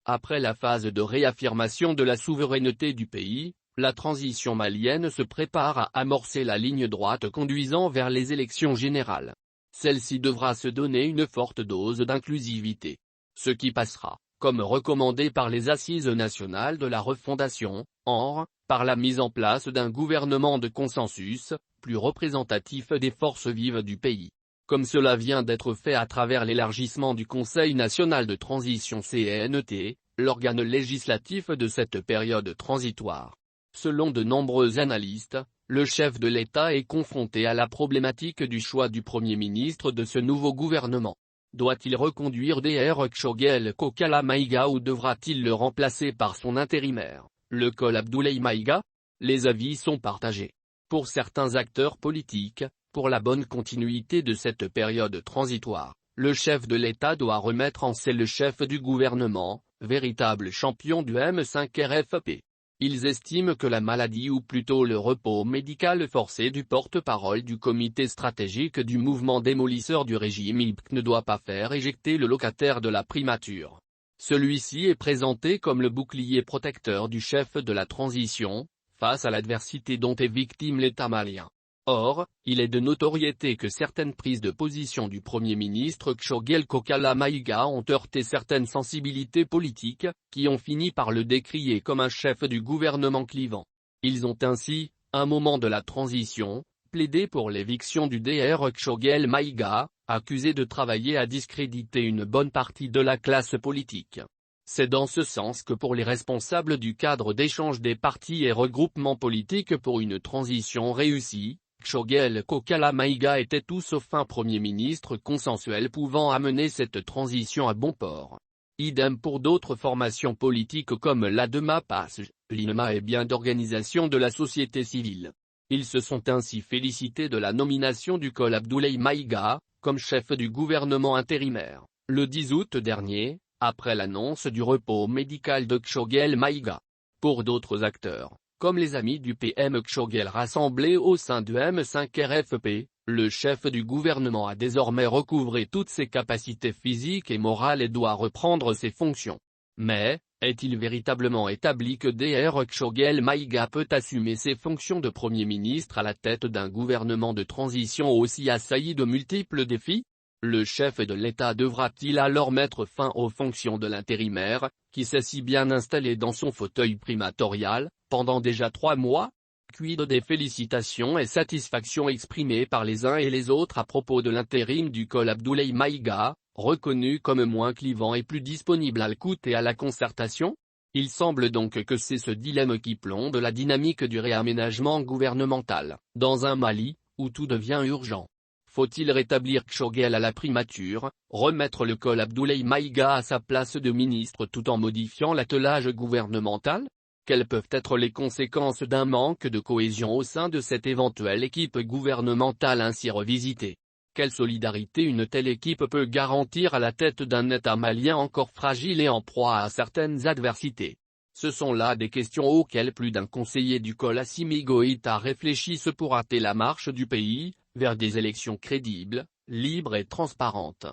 Après la phase de réaffirmation de la souveraineté du pays, la transition malienne se prépare à amorcer la ligne droite conduisant vers les élections générales. Celle-ci devra se donner une forte dose d'inclusivité. Ce qui passera, comme recommandé par les Assises nationales de la refondation, par la mise en place d'un gouvernement de consensus, plus représentatif des forces vives du pays. Comme cela vient d'être fait à travers l'élargissement du Conseil national de transition CNT, l'organe législatif de cette période transitoire. Selon de nombreux analystes, le chef de l'État est confronté à la problématique du choix du Premier ministre de ce nouveau gouvernement. Doit-il reconduire Dr Choguel Kokala Maïga ou devra-t-il le remplacer par son intérimaire, le col Abdoulaye Maïga? Les avis sont partagés. Pour certains acteurs politiques, pour la bonne continuité de cette période transitoire, le chef de l'État doit remettre en selle le chef du gouvernement, véritable champion du M5 RFP. Ils estiment que la maladie ou plutôt le repos médical forcé du porte-parole du comité stratégique du mouvement démolisseur du régime IPC ne doit pas faire éjecter le locataire de la primature. Celui-ci est présenté comme le bouclier protecteur du chef de la transition, face à l'adversité dont est victime l'État malien. Or, il est de notoriété que certaines prises de position du Premier ministre Choguel Kokala Maïga ont heurté certaines sensibilités politiques, qui ont fini par le décrier comme un chef du gouvernement clivant. Ils ont ainsi, à un moment de la transition, plaidé pour l'éviction du Dr Choguel Maïga, accusé de travailler à discréditer une bonne partie de la classe politique. C'est dans ce sens que pour les responsables du cadre d'échange des partis et regroupements politiques pour une transition réussie, Choguel Kokala Maïga était tout sauf un Premier ministre consensuel pouvant amener cette transition à bon port. Idem pour d'autres formations politiques comme l'ADEMA PAS, l'INMA et bien d'organisations de la société civile. Ils se sont ainsi félicités de la nomination du col Abdoulaye Maïga, comme chef du gouvernement intérimaire, le 10 août dernier, après l'annonce du repos médical de Choguel Maïga. Pour d'autres acteurs, comme les amis du PM Choguel rassemblés au sein du M5 RFP, le chef du gouvernement a désormais recouvré toutes ses capacités physiques et morales et doit reprendre ses fonctions. Mais, est-il véritablement établi que Dr Choguel Maïga peut assumer ses fonctions de Premier ministre à la tête d'un gouvernement de transition aussi assailli de multiples défis? Le chef de l'État devra-t-il alors mettre fin aux fonctions de l'intérimaire, qui s'est si bien installé dans son fauteuil primatorial, pendant déjà 3 mois? Quid des félicitations et satisfactions exprimées par les uns et les autres à propos de l'intérim du col Abdoulaye Maïga, reconnu comme moins clivant et plus disponible à l'écoute et à la concertation? Il semble donc que c'est ce dilemme qui plombe la dynamique du réaménagement gouvernemental, dans un Mali, où tout devient urgent. Faut-il rétablir Choguel à la primature, remettre le col Abdoulaye Maïga à sa place de ministre tout en modifiant l'attelage gouvernemental? Quelles peuvent être les conséquences d'un manque de cohésion au sein de cette éventuelle équipe gouvernementale ainsi revisitée? Quelle solidarité une telle équipe peut garantir à la tête d'un État malien encore fragile et en proie à certaines adversités? Ce sont là des questions auxquelles plus d'un conseiller du col Assimi Goïta réfléchissent pour hâter la marche du pays vers des élections crédibles, libres et transparentes.